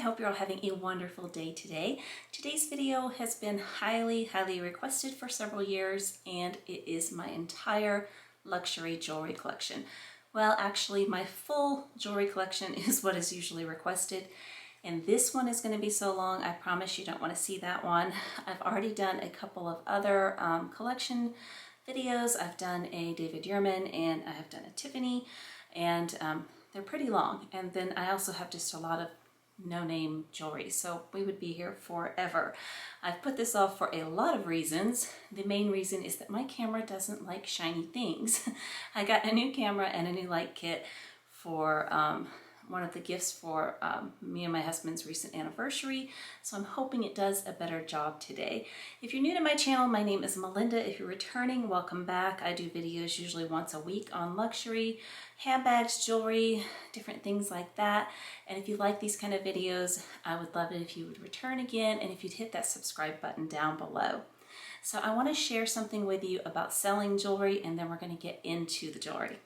hope you're all having a wonderful day today. Today's video has been highly requested for several years, and it is my entire luxury jewelry collection. Well, actually, my full jewelry collection is what is usually requested, and this one is going to be so long, I promise you don't want to see that one. I've already done a couple of other collection videos. I've done a David Yurman and I have done a Tiffany, and they're pretty long. And then I also have just a lot of no-name jewelry, so we would be here forever. I've put this off for a lot of reasons. The main reason is that my camera doesn't like shiny things. I got a new camera and a new light kit for one of the gifts for me and my husband's recent anniversary, so I'm hoping it does a better job today. If you're new to my channel, my name is Melinda. If you're returning, welcome back. I do videos usually once a week on luxury, handbags, jewelry, different things like that. And if you like these kind of videos, I would love it if you would return again and if you'd hit that subscribe button down below. So I want to share something with you about selling jewelry, and then we're going to get into the jewelry.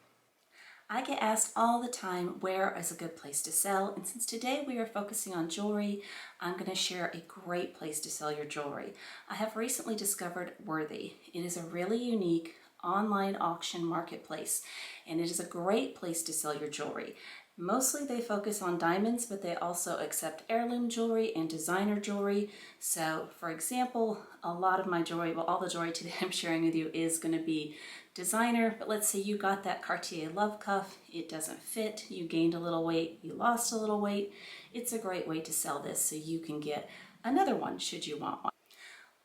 I get asked all the time where is a good place to sell, and since today we are focusing on jewelry, I'm going to share a great place to sell your jewelry. I have recently discovered Worthy. It is a really unique online auction marketplace, and it is a great place to sell your jewelry. Mostly they focus on diamonds, but they also accept heirloom jewelry and designer jewelry. So for example, a lot of my jewelry, well, all the jewelry today I'm sharing with you is going to be designer, but let's say you got that Cartier love cuff, it doesn't fit, you gained a little weight, you lost a little weight. It's a great way to sell this so you can get another one should you want one.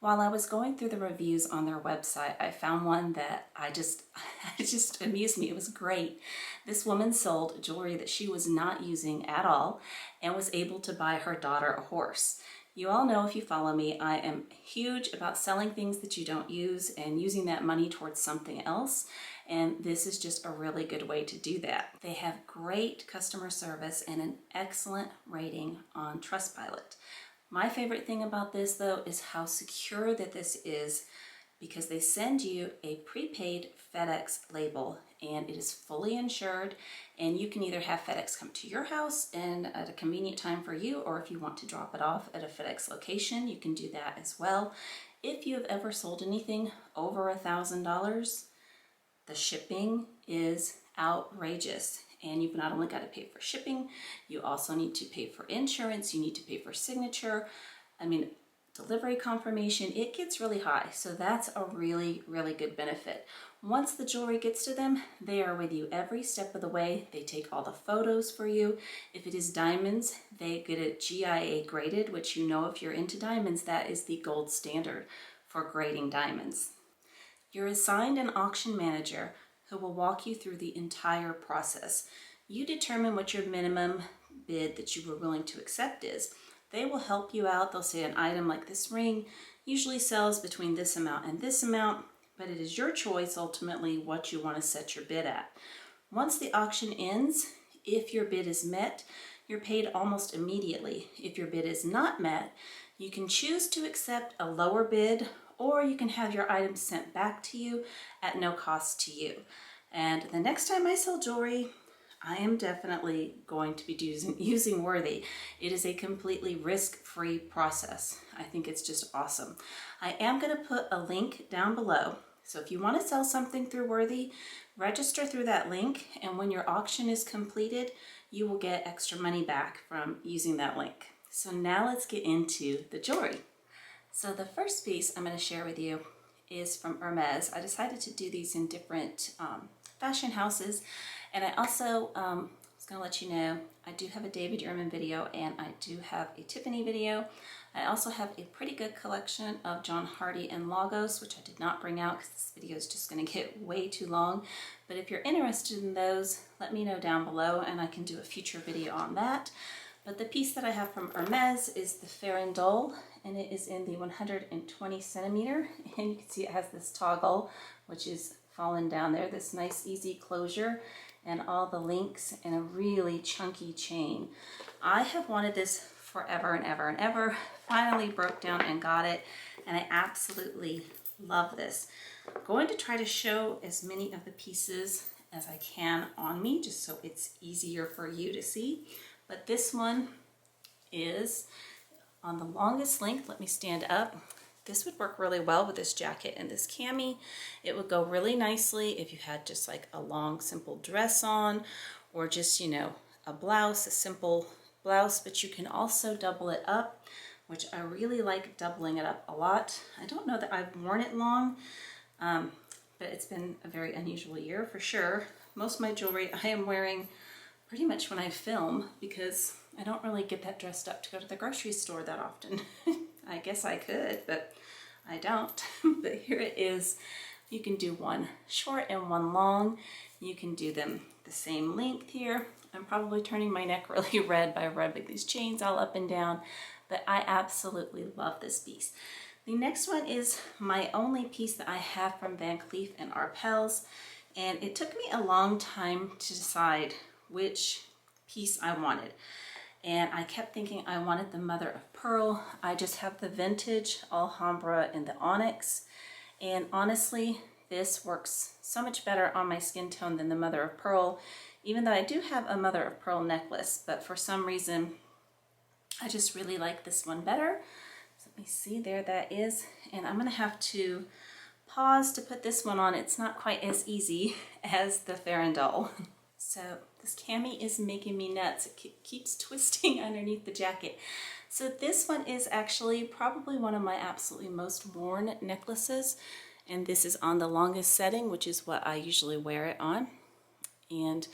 While I was going through the reviews on their website, I found one that it just amused me. It was great. This woman sold jewelry that she was not using at all and was able to buy her daughter a horse. You all know, if you follow me, I am huge about selling things that you don't use and using that money towards something else. And this is just a really good way to do that. They have great customer service and an excellent rating on Trustpilot. My favorite thing about this, though, is how secure that this is, because they send you a prepaid FedEx label and it is fully insured, and you can either have FedEx come to your house and at a convenient time for you, or if you want to drop it off at a FedEx location, you can do that as well. If you have ever sold anything over $1,000, the shipping is outrageous. And you've not only got to pay for shipping, you also need to pay for insurance, you need to pay for signature, delivery confirmation. It gets really high, so that's a really good benefit. Once the jewelry gets to them, they are with you every step of the way. They take all the photos for you. If it is diamonds, they get it GIA graded, which, you know, if you're into diamonds, that is the gold standard for grading diamonds. You're assigned an auction manager who will walk you through the entire process. You determine what your minimum bid that you were willing to accept is. They will help you out. They'll say an item like this ring usually sells between this amount and this amount, but it is your choice ultimately what you want to set your bid at. Once the auction ends, if your bid is met, you're paid almost immediately. If your bid is not met, you can choose to accept a lower bid, or you can have your items sent back to you at no cost to you. And the next time I sell jewelry, I am definitely going to be using Worthy. It is a completely risk-free process. I think it's just awesome. I am going to put a link down below. So if you want to sell something through Worthy, register through that link, and when your auction is completed, you will get extra money back from using that link. So now let's get into the jewelry. So the first piece I'm going to share with you is from Hermes. I decided to do these in different fashion houses, and I also was going to let you know I do have a David Yurman video and I do have a Tiffany video. I also have a pretty good collection of John Hardy and Lagos, which I did not bring out because this video is just going to get way too long. But if you're interested in those, let me know down below and I can do a future video on that. But the piece that I have from Hermes is the Farandole, and it is in the 120 centimeter, and you can see it has this toggle which is fallen down there, this nice easy closure, and all the links, and a really chunky chain. I have wanted this forever and ever and ever. Finally broke down and got it, and I absolutely love this. I'm going to try to show as many of the pieces as I can on me, just so it's easier for you to see. But this one is on the longest length. Let me stand up. This would work really well with this jacket and this cami. It would go really nicely if you had just like a long simple dress on, or just, you know, a blouse, a simple blouse, but you can also double it up, which I really like doubling it up a lot. I don't know that I've worn it long, but it's been a very unusual year for sure. Most of my jewelry I am wearing pretty much when I film, because I don't really get that dressed up to go to the grocery store that often. I guess I could, but I don't. But here it is. You can do one short and one long. You can do them the same length here. I'm probably turning my neck really red by rubbing these chains all up and down, but I absolutely love this piece. The next one is my only piece that I have from Van Cleef and Arpels, and it took me a long time to decide which piece I wanted. And I kept thinking I wanted the mother of pearl. I just have the vintage Alhambra and the onyx. And honestly, this works so much better on my skin tone than the mother of pearl, even though I do have a mother of pearl necklace, but for some reason, I just really like this one better. So let me see, there that is. And I'm gonna have to pause to put this one on. It's not quite as easy as the Farandole. So this cami is making me nuts. It keeps twisting underneath the jacket. So this one is actually probably one of my absolutely most worn necklaces. And this is on the longest setting, which is what I usually wear it on. And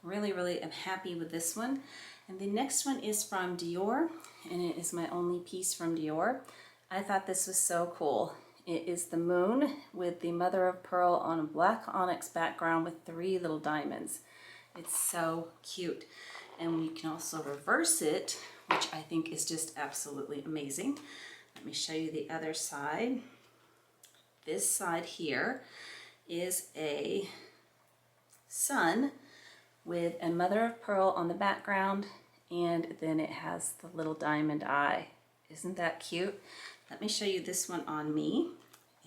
really, really am happy with this one. And the next one is from Dior, and it is my only piece from Dior. I thought this was so cool. It is the moon with the mother of pearl on a black onyx background with 3 little diamonds. It's so cute. And you can also reverse it, which I think is just absolutely amazing. Let me show you the other side. This side here is a sun with a mother of pearl on the background, and then it has the little diamond eye. Isn't that cute? Let me show you this one on me,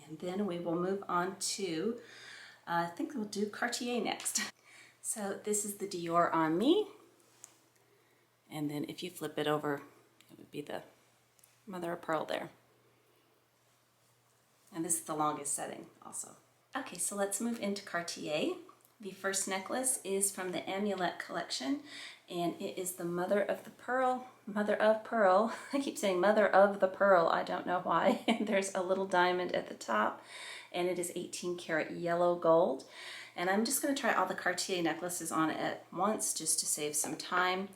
and then we will move on to, I think we'll do Cartier next. So this is the Dior on me, and then if you flip it over, it would be the mother of pearl there. And this is the longest setting also. Okay, so let's move into Cartier. The first necklace is from the Amulet collection, and it is the mother of pearl. I keep saying mother of the pearl, I don't know why. There's a little diamond at the top, and it is 18 karat yellow gold. And I'm just going to try all the Cartier necklaces on at once just to save some time.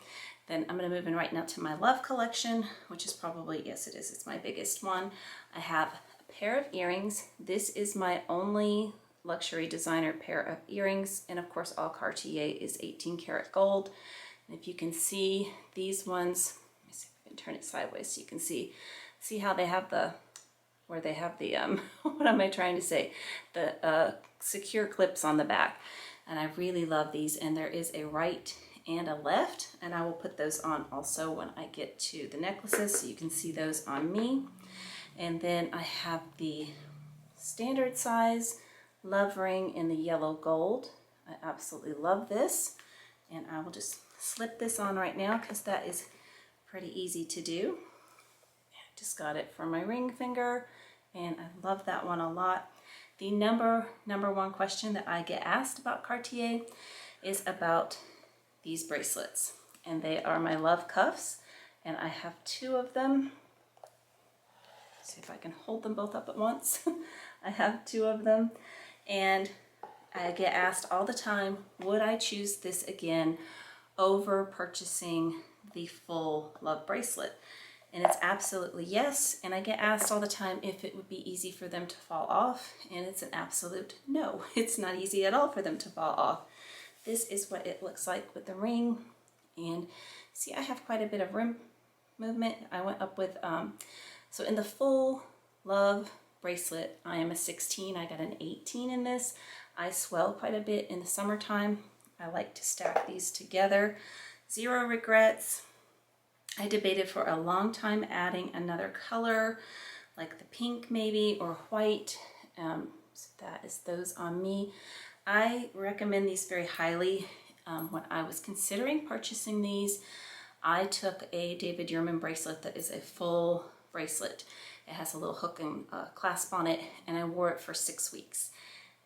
Then I'm going to move in right now to my Love collection, which is probably, yes it is, it's my biggest one. I have a pair of earrings. This is my only luxury designer pair of earrings, and of course all Cartier is 18 karat gold. And if you can see these ones, let me see if I can turn it sideways so you can see how they have the, where they have the, what am I trying to say? The secure clips on the back. And I really love these, and there is a right and a left, and I will put those on also when I get to the necklaces so you can see those on me. And then I have the standard size love ring in the yellow gold. I absolutely love this, and I will just slip this on right now because that is pretty easy to do. I just got it for my ring finger, and I love that one a lot. The number one question that I get asked about Cartier is about these bracelets, and they are my love cuffs, and I have 2 of them. Let's see if I can hold them both up at once. I have 2 of them, and I get asked all the time, would I choose this again over purchasing the full love bracelet? And it's absolutely yes. And I get asked all the time if it would be easy for them to fall off, and it's an absolute no. It's not easy at all for them to fall off. This is what it looks like with the ring, and see, I have quite a bit of rim movement. I went up with, so in the full love bracelet, I am a 16. I got an 18 in this. I swell quite a bit in the summertime. I like to stack these together. 0 regrets. I debated for a long time adding another color, like the pink maybe, or white. So that is those on me. I recommend these very highly. When I was considering purchasing these, I took a David Yurman bracelet that is a full bracelet. It has a little hook and clasp on it, and I wore it for 6 weeks,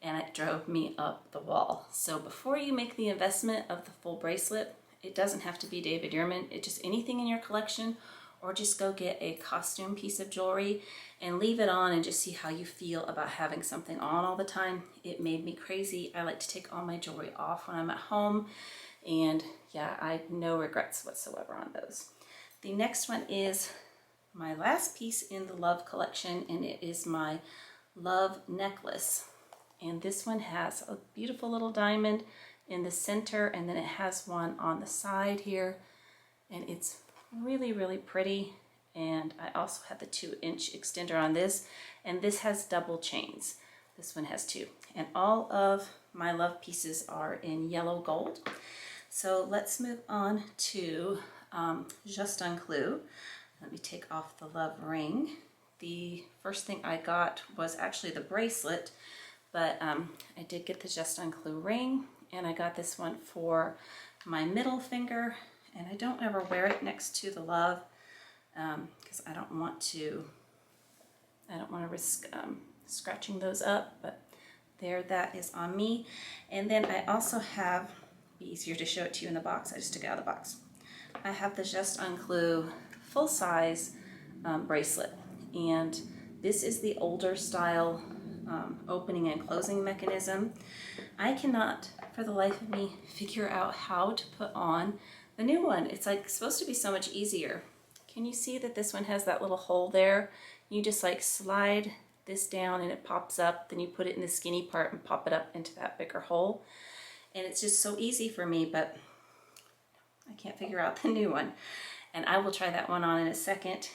and it drove me up the wall. So before you make the investment of the full bracelet, it doesn't have to be David Yurman. It's just anything in your collection, or just go get a costume piece of jewelry and leave it on and just see how you feel about having something on all the time. It made me crazy. I like to take all my jewelry off when I'm at home, and yeah, I have no regrets whatsoever on those. The next one is my last piece in the Love collection, and it is my Love necklace. And this one has a beautiful little diamond in the center, and then it has one on the side here, and it's really, really pretty. And I also have the 2-inch extender on this, and this has double chains. This one has 2. And all of my Love pieces are in yellow gold. So let's move on to Just un Clou. Let me take off the Love ring. The first thing I got was actually the bracelet, but I did get the Just un Clou ring, and I got this one for my middle finger, and I don't ever wear it next to the Love because I don't want to risk scratching those up, but there, that is on me. And then I also have, be easier to show it to you in the box, I just took it out of the box. I have the Just un Clou full-size bracelet, and this is the older style opening and closing mechanism. I cannot for the life of me figure out how to put on the new one. It's like supposed to be so much easier. Can you see that this one has that little hole there? You just like slide this down and it pops up, then you put it in the skinny part and pop it up into that bigger hole. And it's just so easy for me, but I can't figure out the new one. And I will try that one on in a second.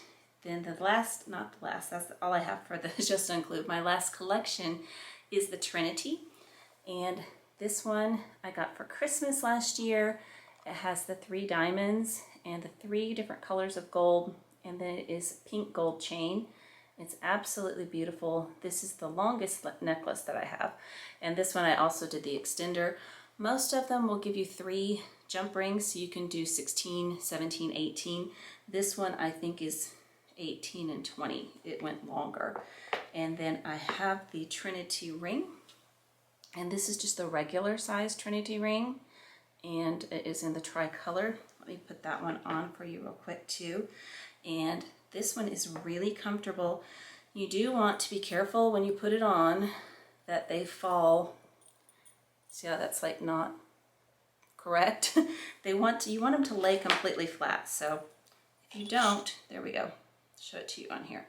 Then the last, not the last, that's all I have for the Just un Clou. My last collection is the Trinity. And this one I got for Christmas last year. It has the 3 diamonds and the 3 different colors of gold. And then it is pink gold chain. It's absolutely beautiful. This is the longest necklace that I have. And this one I also did the extender. Most of them will give you 3 jump rings, so you can do 16, 17, 18. This one I think is 18 and 20. It went longer. And then I have the Trinity ring. And this is just the regular size Trinity ring. And it is in the tricolor. Let me put that one on for you real quick too. And this one is really comfortable. You do want to be careful when you put it on that they fall. See how that's like not correct? You want them to lay completely flat. So if you don't, there we go. Show it to you on here.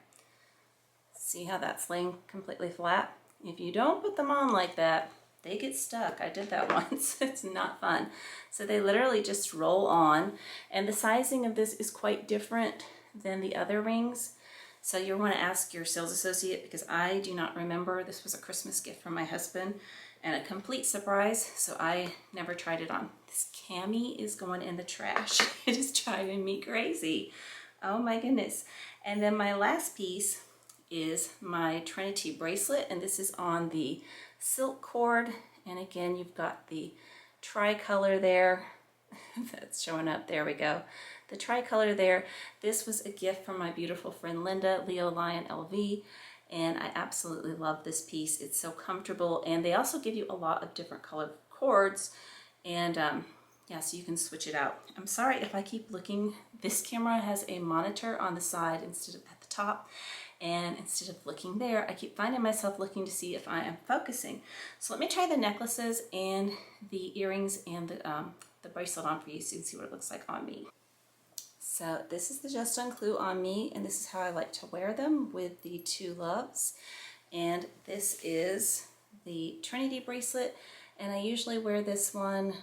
See how that's laying completely flat? If you don't put them on like that, they get stuck. I did that once. It's not fun. So they literally just roll on. And the sizing of this is quite different than the other rings. So you'll want to ask your sales associate, because I do not remember. This was a Christmas gift from my husband and a complete surprise, so I never tried it on. This cami is going in the trash. It is driving me crazy. Oh my goodness. And then my last piece is my Trinity bracelet, and this is on the silk cord. And again, you've got the tricolor there. That's showing up. There we go. The tricolor there. This was a gift from my beautiful friend Linda, Leo Lion LV, and I absolutely love this piece. It's so comfortable, and they also give you a lot of different colored cords, and yeah, so you can switch it out. I'm sorry if I keep looking. This camera has a monitor on the side instead of at the top, and instead of looking there, I keep finding myself looking to see if I am focusing. So let me try the necklaces and the earrings and the bracelet on for you so you can see what it looks like on me. So this is the Just un Clou on me, and this is how I like to wear them with the 2 Loves. And this is the Trinity bracelet, and I usually wear this one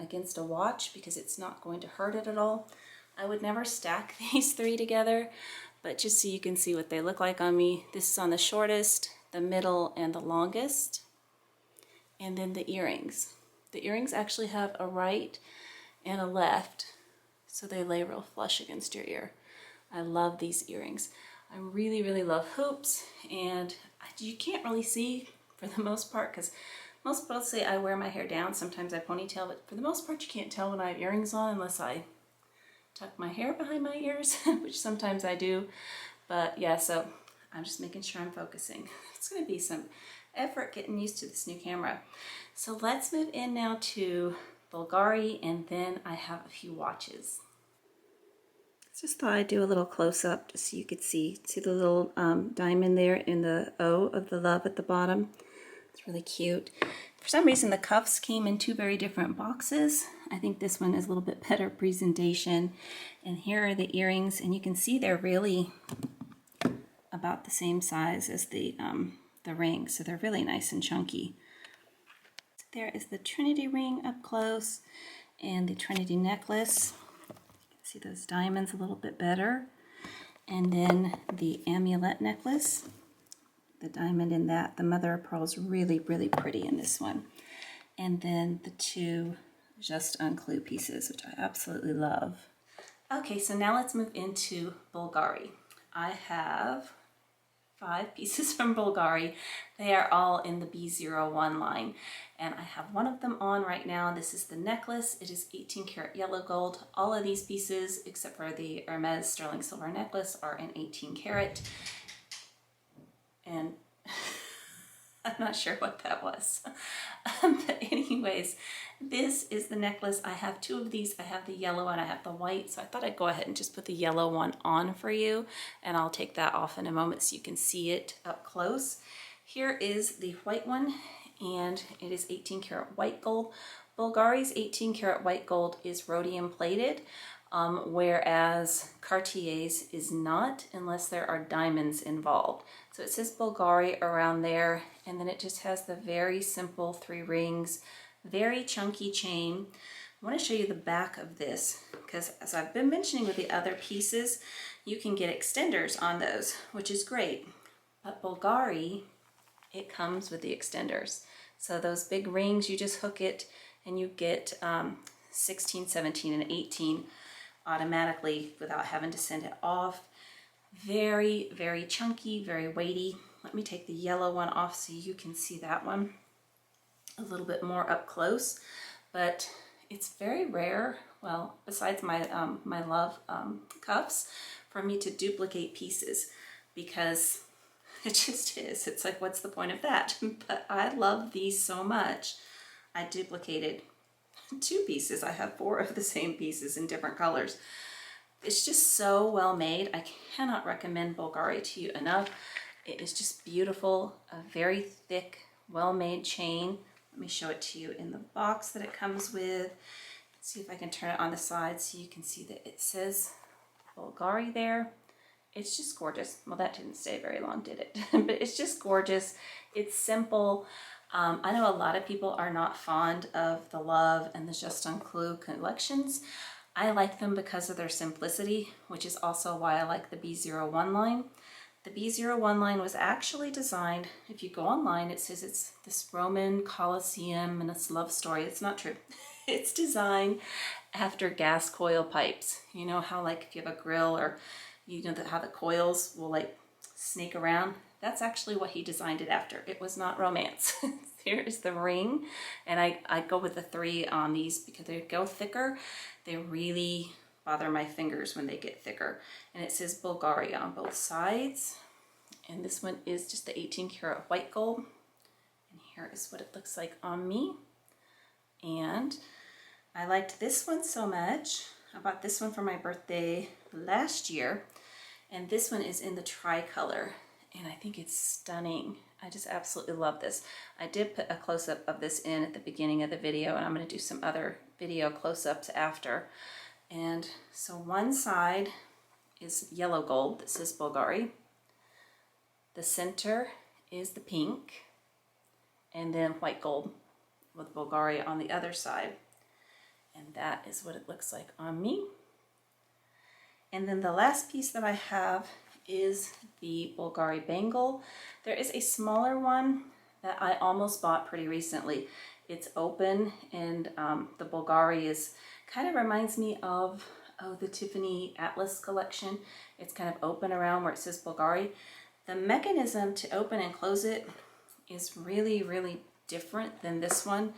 against a watch because it's not going to hurt it at all. I would never stack these 3 together, but just so you can see what they look like on me. This is on the shortest, the middle, and the longest. And then the earrings. The earrings actually have a right and a left, so they lay real flush against your ear. I love these earrings. I really, really love hoops, and you can't really see for the most part, because most people say I wear my hair down. Sometimes I ponytail, but for the most part you can't tell when I have earrings on unless I tuck my hair behind my ears, which sometimes I do. But yeah, so I'm just making sure I'm focusing. It's gonna be some effort getting used to this new camera. So let's move in now to Bulgari, and then I have a few watches. Just thought I'd do a little close-up just so you could see the little diamond there in the O of the love at the bottom. It's really cute. For some reason the cuffs came in two very different boxes. I think this one is a little bit better presentation. And here are the earrings, and you can see they're really about the same size as the ring, so they're really nice and chunky. There is the Trinity ring up close and the Trinity necklace. See those diamonds a little bit better. And then the amulet necklace, the diamond in that, the mother of pearl is really, really pretty in this one. And then the two just unclue pieces, which I absolutely love. Okay, so now let's move into Bulgari. I have 5 pieces from Bulgari. They are all in the B.zero1 line, and I have one of them on right now. This is the necklace. It is 18 karat yellow gold. All of these pieces, except for the Hermes sterling silver necklace, are in 18 karat. And I'm not sure what that was. But anyways, this is the necklace. I have 2 of these. I have the yellow and I have the white. So I thought I'd go ahead and just put the yellow one on for you. And I'll take that off in a moment so you can see it up close. Here is the white one, and it is 18 karat white gold. Bulgari's 18 karat white gold is rhodium plated, whereas Cartier's is not, unless there are diamonds involved. So it says Bulgari around there, and then it just has the very simple 3 rings, very chunky chain. I want to show you the back of this, because as I've been mentioning with the other pieces, you can get extenders on those, which is great. But Bulgari, it comes with the extenders. So those big rings, you just hook it and you get 16, 17, and 18 automatically without having to send it off. Very, very chunky, very weighty. Let me take the yellow one off so you can see that one a little bit more up close. But it's very rare, well, besides my my love cuffs, for me to duplicate pieces, because it just is. It's like, what's the point of that? But I love these so much. I duplicated 2 pieces. I have 4 of the same pieces in different colors. It's just so well made. I cannot recommend Bulgari to you enough. It is just beautiful, a very thick, well-made chain. Let me show it to you in the box that it comes with. Let's see if I can turn it on the side so you can see that it says Bulgari there. It's just gorgeous. Well, that didn't stay very long, did it? But it's just gorgeous. It's simple. I know a lot of people are not fond of the Love and the Just Unclue collections. I like them because of their simplicity, which is also why I like the B.zero1 line. The B.zero1 line was actually designed, if you go online, it says it's this Roman Colosseum and it's love story. It's not true. It's designed after gas coil pipes. You know how, like, if you have a grill, or you know how the coils will like snake around? That's actually what he designed it after. It was not romance. Here is the ring, and I go with the 3 on these because they go thicker. They really bother my fingers when they get thicker. And it says Bulgari on both sides. And this one is just the 18 karat white gold. And here is what it looks like on me. And I liked this one so much. I bought this one for my birthday last year. And this one is in the tricolor. And I think it's stunning. I just absolutely love this. I did put a close-up of this in at the beginning of the video, and I'm going to do some other video close-ups after. And so one side is yellow gold that says Bulgari. The center is the pink, and then white gold with Bulgari on the other side. And that is what it looks like on me. And then the last piece that I have is the Bulgari bangle. There is a smaller one that I almost bought pretty recently. It's open, and the Bulgari is kind of reminds me of the Tiffany Atlas collection. It's kind of open around where it says Bulgari. The mechanism to open and close it is really, really different than this one,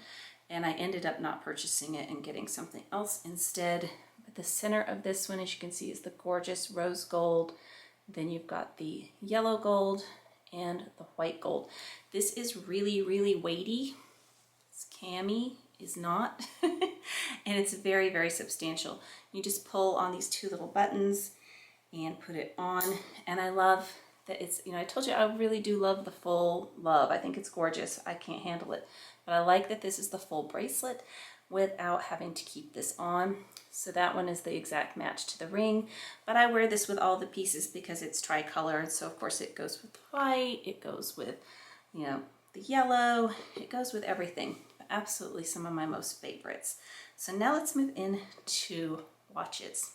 and I ended up not purchasing it and getting something else instead. But the center of this one, as you can see, is the gorgeous rose gold. Then you've got the yellow gold and the white gold. This is really, really weighty. This cami is not. And it's very, very substantial. You just pull on these two little buttons and put it on. And I love that it's, you know, I told you I really do love the full love. I think it's gorgeous. I can't handle it. But I like that this is the full bracelet without having to keep this on. So that one is the exact match to the ring. But I wear this with all the pieces because it's tri-colored. So of course it goes with white, it goes with, you know, the yellow, it goes with everything. Absolutely some of my most favorites. So now let's move into watches.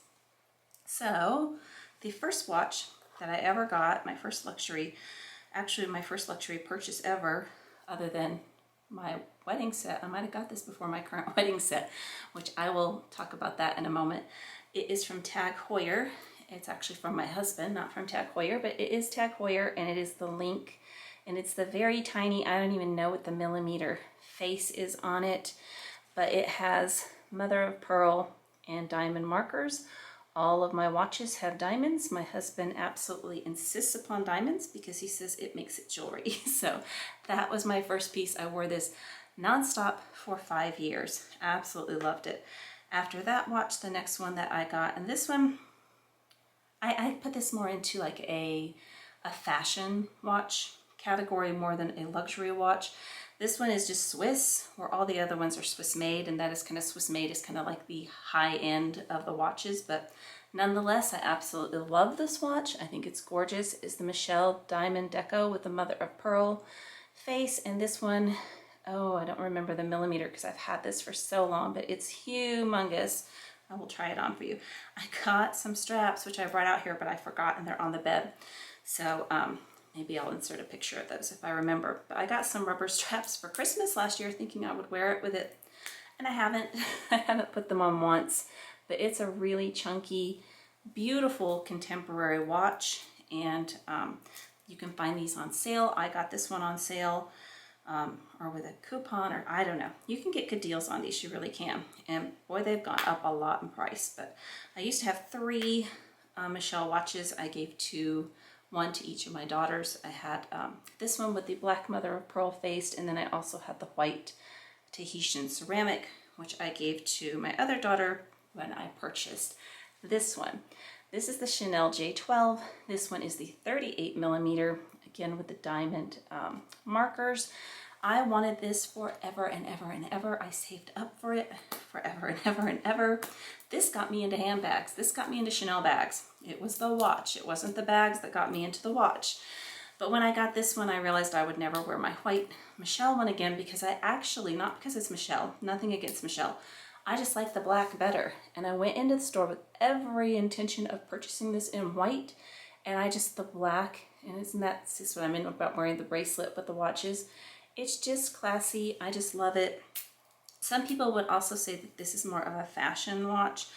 So the first watch that I ever got, my first luxury, actually my first luxury purchase ever, other than my wedding set. I might have got this before my current wedding set, which I will talk about that in a moment. It is from Tag Heuer. It's actually from my husband, not from Tag Heuer, but it is Tag Heuer, and it is the Link, and it's the very tiny, I don't even know what the millimeter face is on it, but it has mother of pearl and diamond markers. All of my watches have diamonds. My husband absolutely insists upon diamonds because he says it makes it jewelry. So that was my first piece. I wore this nonstop for 5 years. Absolutely loved it. After that watch, the next one that I got, and this one, I put this more into like a fashion watch category more than a luxury watch. This one is just Swiss, where all the other ones are Swiss made, and that is kind of Swiss made is kind of like the high end of the watches, but nonetheless, I absolutely love this watch. I think it's gorgeous. It's the Michelle Diamond Deco with the mother of pearl face, and this one, oh, I don't remember the millimeter because I've had this for so long, but it's humongous. I will try it on for you. I got some straps, which I brought out here, but I forgot, and they're on the bed. So, maybe I'll insert a picture of those if I remember. But I got some rubber straps for Christmas last year thinking I would wear it with it. And I haven't. I haven't put them on once. But it's a really chunky, beautiful contemporary watch. And you can find these on sale. I got this one on sale or with a coupon, or I don't know. You can get good deals on these. You really can. And boy, they've gone up a lot in price. But I used to have 3 Michelle watches. I gave one to each of my daughters. I had this one with the black mother of pearl faced, and then I also had the white Tahitian ceramic, which I gave to my other daughter when I purchased this one. This is the Chanel J12. This one is the 38 millimeter, again with the diamond markers. I wanted this forever and ever and ever. I saved up for it forever and ever and ever. This got me into handbags. This got me into Chanel bags. It was the watch. It wasn't the bags that got me into the watch. But when I got this one, I realized I would never wear my white Michelle one again because I actually, not because it's Michelle, nothing against Michelle, I just like the black better. And I went into the store with every intention of purchasing this in white, and I just, the black, and isn't that just what I mean about wearing the bracelet with the watches? It's just classy. I just love it. Some people would also say that this is more of a fashion watch.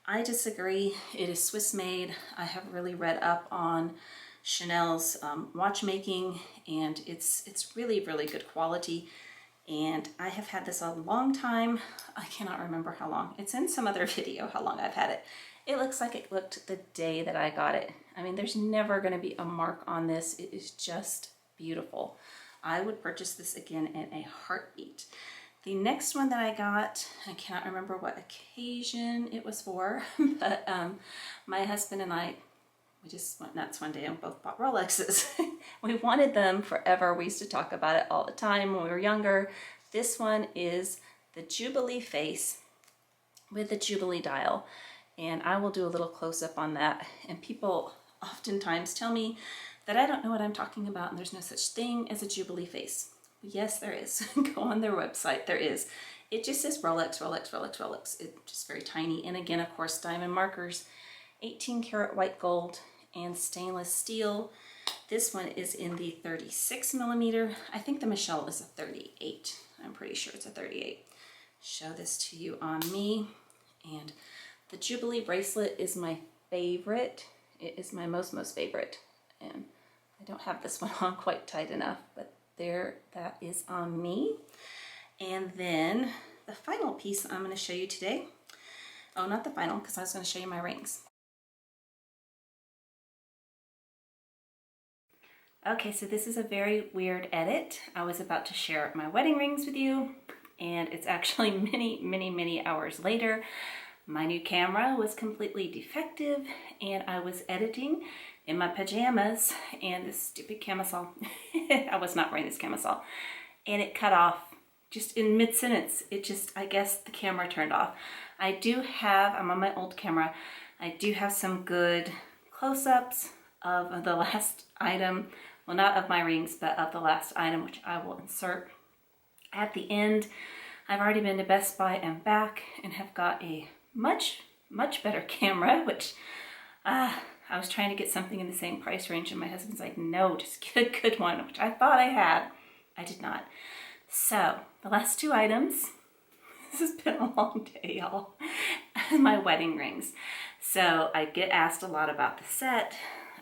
I disagree. It is Swiss made. I have really read up on Chanel's watchmaking, and it's really, really good quality. And I have had this a long time. I cannot remember how long. It's in some other video how long I've had it. It looks like it looked the day that I got it. I mean, there's never going to be a mark on this. It is just beautiful. I would purchase this again in a heartbeat. The next one that I got, I cannot remember what occasion it was for, but my husband and I, we just went nuts one day and both bought Rolexes. We wanted them forever. We used to talk about it all the time when we were younger. This one is the Jubilee face with the Jubilee dial. And I will do a little close-up on that. And people oftentimes tell me that I don't know what I'm talking about and there's no such thing as a Jubilee face. Yes, there is. Go on their website. There is. It just says Rolex, Rolex, Rolex, Rolex. It's just very tiny. And again, of course, diamond markers, 18 karat white gold, and stainless steel. This one is in the 36 millimeter. I think the Michelle is a 38. I'm pretty sure it's a 38. Show this to you on me. And the Jubilee bracelet is my favorite. It is my most favorite. And I don't have this one on quite tight enough, but there, that is on me. And then the final piece I'm going to show you today. Oh, not the final, because I was going to show you my rings. Okay, so this is a very weird edit. I was about to share my wedding rings with you, and it's actually many hours later. My new camera was completely defective, and I was editing in my pajamas and this stupid camisole. I was not wearing this camisole, and it cut off just in mid-sentence. It just, I guess the camera turned off. I do have, I'm on my old camera, I do have some good close-ups of the last item. Well, not of my rings, but of the last item, which I will insert at the end. I've already been to Best Buy and back and have got a much better camera, which I was trying to get something in the same price range, and my husband's like, no, just get a good one, which I thought I had. I did not. So the last two items, this has been a long day, y'all. My wedding rings. So I get asked a lot about the set.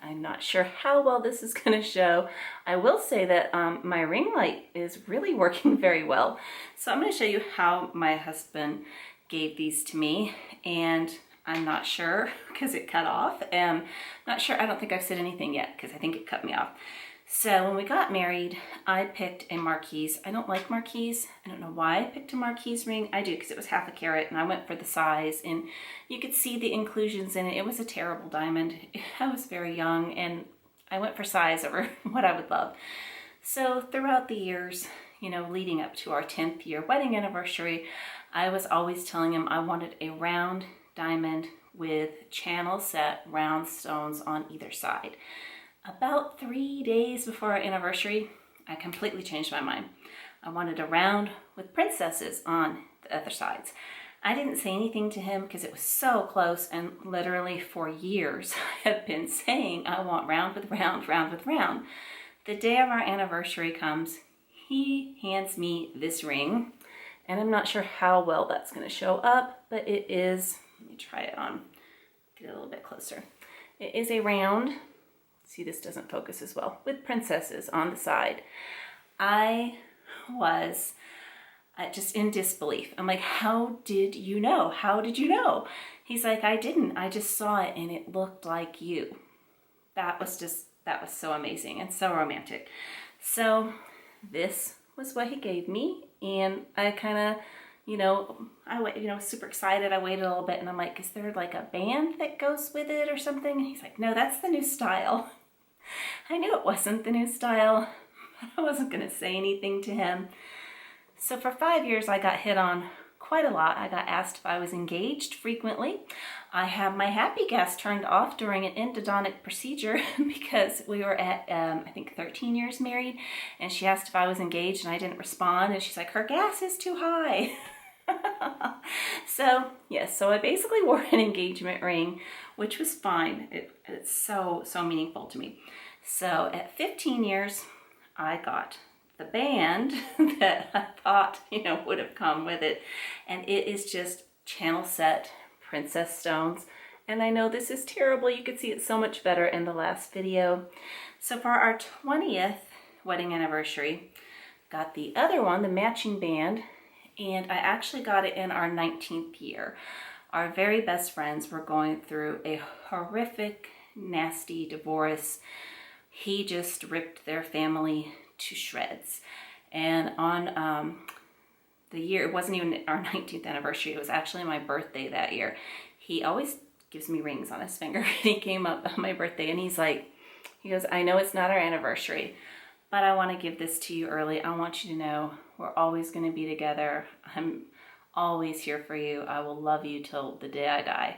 I'm not sure how well this is going to show. I will say that my ring light is really working very well. So I'm going to show you how my husband gave these to me, and I'm not sure because it cut off. Not sure, I don't think I've said anything yet because I think it cut me off. So when we got married, I picked a Marquise. I don't like Marquise. I don't know why I picked a Marquise ring. I do because it was 1/2 carat, and I went for the size, and you could see the inclusions in it. It was a terrible diamond. I was very young, and I went for size over what I would love. So throughout the years, you know, leading up to our 10th year wedding anniversary, I was always telling him I wanted a round diamond with channel set round stones on either side. About 3 days before our anniversary, I completely changed my mind. I wanted a round with princesses on the other sides. I didn't say anything to him because it was so close, and literally for years I have been saying I want round with round, round with round. The day of our anniversary comes, he hands me this ring, and I'm not sure how well that's going to show up, but it is, let me try it on, get it a little bit closer. It is a round. See, this doesn't focus as well, with princesses on the side. I was just in disbelief. I'm like, how did you know? How did you know? He's like, I didn't. I just saw it and it looked like you. That was so amazing and so romantic. So this was what he gave me, and I kind of, super excited. I waited a little bit, and I'm like, is there like a band that goes with it or something? And he's like, no, that's the new style. I knew it wasn't the new style, but I wasn't going to say anything to him. So for 5 years, I got hit on quite a lot. I got asked if I was engaged frequently. I had my happy gas turned off during an endodontic procedure because we were at, I think 13 years married, and she asked if I was engaged, and I didn't respond, and she's like, her gas is too high. So yes, so I basically wore an engagement ring, which was fine. It's so meaningful to me. So at 15 years, I got the band that I thought, would have come with it. And it is just channel set princess stones. And I know this is terrible. You could see it so much better in the last video. So for our 20th wedding anniversary, got the other one, the matching band, and I actually got it in our 19th year. Our very best friends were going through a horrific, nasty divorce. He just ripped their family to shreds. And on the year, it wasn't even our 19th anniversary, it was actually my birthday that year. He always gives me rings on his finger. He came up on my birthday and he goes, I know it's not our anniversary, but I want to give this to you early. I want you to know we're always going to be together. I'm always here for you. I will love you till the day I die.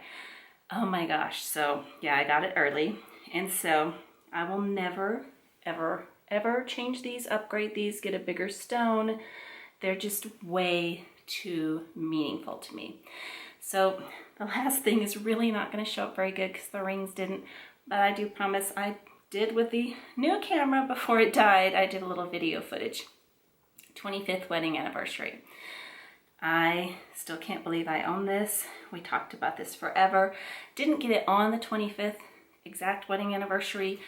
Oh my gosh. So yeah, I got it early. And so I will never, ever change these, upgrade these, get a bigger stone. They're just way too meaningful to me. So the last thing is really not going to show up very good because the rings didn't, but I do promise I did with the new camera before it died. I did a little video footage. 25th wedding anniversary. I still can't believe I own this. We talked about this forever. Didn't get it on the 25th exact wedding anniversary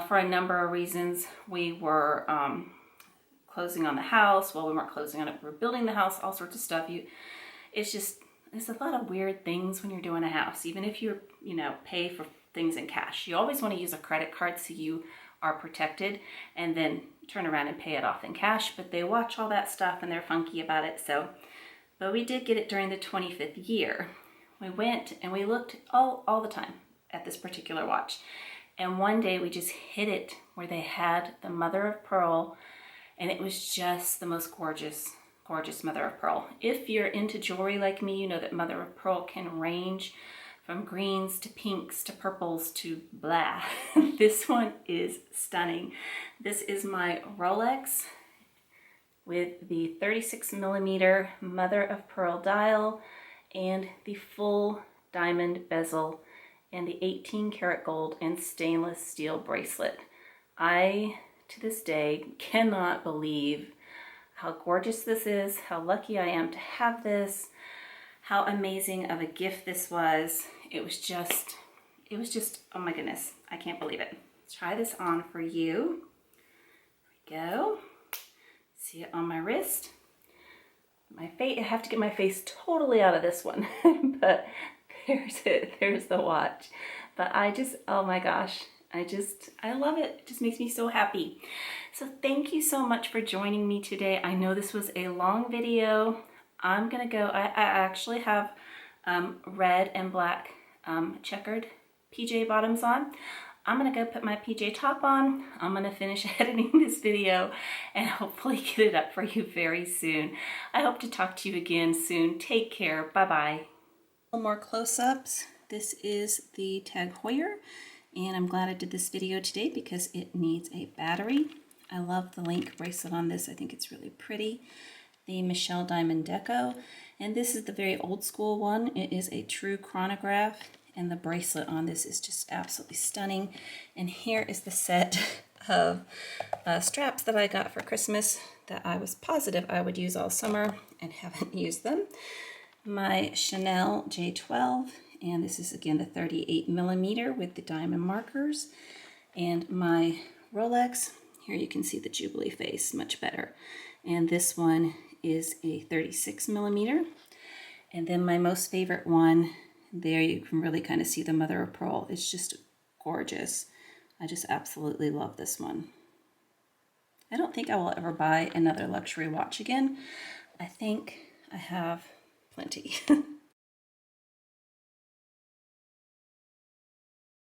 for a number of reasons. We were closing on the house. Well, we weren't closing on it. We were building the house, all sorts of stuff. It's just there's a lot of weird things when you're doing a house, even if you pay for things in cash. You always want to use a credit card so you are protected, and then turn around and pay it off in cash. But they watch all that stuff and they're funky about it. So, but we did get it during the 25th year. We went and we looked all the time at this particular watch. And one day we just hit it where they had the mother of pearl, and it was just the most gorgeous, gorgeous mother of pearl. If you're into jewelry like me, you know that mother of pearl can range from greens to pinks to purples to blah. This one is stunning. This is my Rolex with the 36 millimeter mother of pearl dial and the full diamond bezel and the 18 karat gold and stainless steel bracelet. I, to this day, cannot believe how gorgeous this is, how lucky I am to have this, how amazing of a gift this was. It was just, oh my goodness, I can't believe it. Let's try this on for you. There we go. See it on my wrist. My face, I have to get my face totally out of this one, but there's it, there's the watch. But oh my gosh, I love it. It just makes me so happy. So thank you so much for joining me today. I know this was a long video. I'm gonna go, I actually have red and black checkered PJ bottoms on. I'm gonna go put my PJ top on. I'm gonna finish editing this video and hopefully get it up for you very soon. I hope to talk to you again soon. Take care, bye-bye. More close-ups. This is the Tag Heuer, and I'm glad I did this video today because it needs a battery. I love the link bracelet on this. I think it's really pretty. The Michelle Diamond Deco, and this is the very old school one. It is a true chronograph, and the bracelet on this is just absolutely stunning. And here is the set of straps that I got for Christmas that I was positive I would use all summer and haven't used them. My Chanel J12, and this is again the 38 millimeter with the diamond markers. And my Rolex, here you can see the Jubilee face much better. And this one is a 36 millimeter. And then my most favorite one, there you can really kind of see the mother of pearl. It's just gorgeous. I just absolutely love this one. I don't think I will ever buy another luxury watch again. I think I have plenty.